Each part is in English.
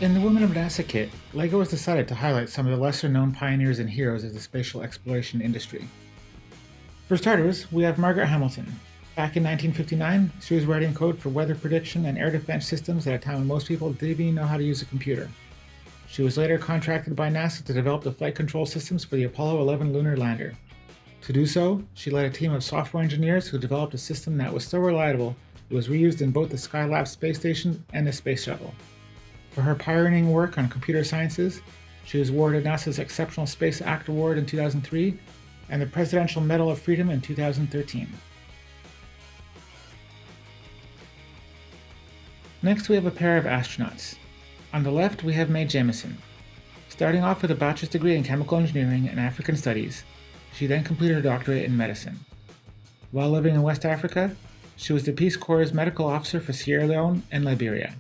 In the Women of NASA kit, LEGO has decided to highlight some of the lesser-known pioneers and heroes of the spatial exploration industry. For starters, we have Margaret Hamilton. Back in 1959, she was writing code for weather prediction and air defense systems at a time when most people didn't even know how to use a computer. She was later contracted by NASA to develop the flight control systems for the Apollo 11 lunar lander. To do so, she led a team of software engineers who developed a system that was so reliable it was reused in both the Skylab space station and the space shuttle. For her pioneering work on computer sciences, she was awarded NASA's Exceptional Space Act Award in 2003 and the Presidential Medal of Freedom in 2013. Next, we have a pair of astronauts. On the left, we have Mae Jemison. Starting off with a bachelor's degree in chemical engineering and African studies, she then completed her doctorate in medicine. While living in West Africa, she was the Peace Corps' medical officer for Sierra Leone and Liberia.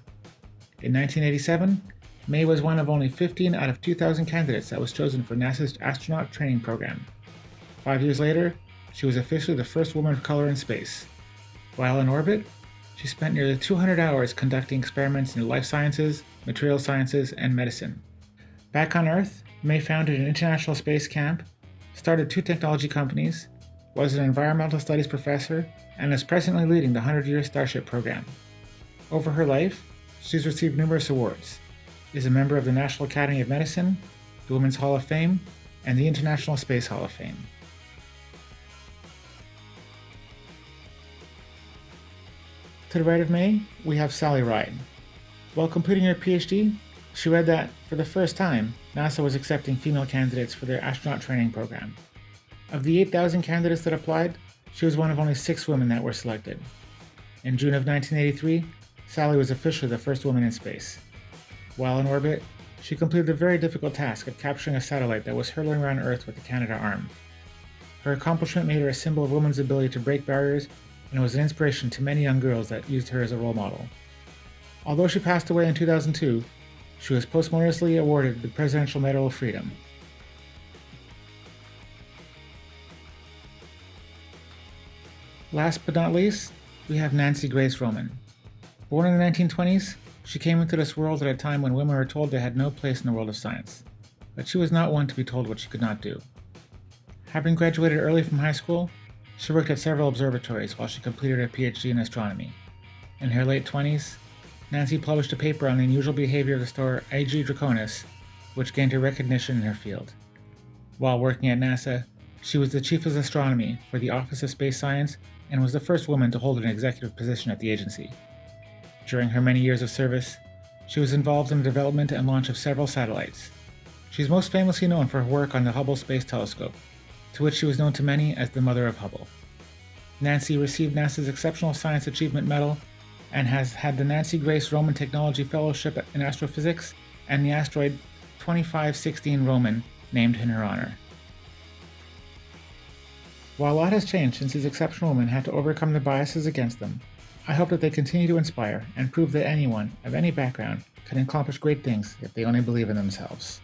In 1987, Mae was one of only 15 out of 2,000 candidates that was chosen for NASA's astronaut training program. 5 years later, she was officially the first woman of color in space. While in orbit, she spent nearly 200 hours conducting experiments in life sciences, material sciences, and medicine. Back on Earth, Mae founded an international space camp, started 2 technology companies, was an environmental studies professor, and is presently leading the 100-year Starship program. Over her life, she's received numerous awards, is a member of the National Academy of Medicine, the Women's Hall of Fame, and the International Space Hall of Fame. To the right of Mae, we have Sally Ride. While completing her PhD, she read that, for the first time, NASA was accepting female candidates for their astronaut training program. Of the 8,000 candidates that applied, she was one of only 6 women that were selected. In June of 1983, Sally was officially the first woman in space. While in orbit, she completed the very difficult task of capturing a satellite that was hurtling around Earth with the Canadarm. Her accomplishment made her a symbol of women's ability to break barriers and was an inspiration to many young girls that used her as a role model. Although she passed away in 2002, she was posthumously awarded the Presidential Medal of Freedom. Last but not least, we have Nancy Grace Roman. Born in the 1920s, she came into this world at a time when women were told they had no place in the world of science, but she was not one to be told what she could not do. Having graduated early from high school, she worked at several observatories while she completed her PhD in astronomy. In her late 20s, Nancy published a paper on the unusual behavior of the star IG Draconis, which gained her recognition in her field. While working at NASA, she was the chief of astronomy for the Office of Space Science and was the first woman to hold an executive position at the agency. During her many years of service, she was involved in the development and launch of several satellites. She is most famously known for her work on the Hubble Space Telescope, to which she was known to many as the Mother of Hubble. Nancy received NASA's Exceptional Science Achievement Medal and has had the Nancy Grace Roman Technology Fellowship in Astrophysics and the asteroid 2516 Roman named in her honor. While a lot has changed since these exceptional women had to overcome the biases against them, I hope that they continue to inspire and prove that anyone, of any background, can accomplish great things if they only believe in themselves.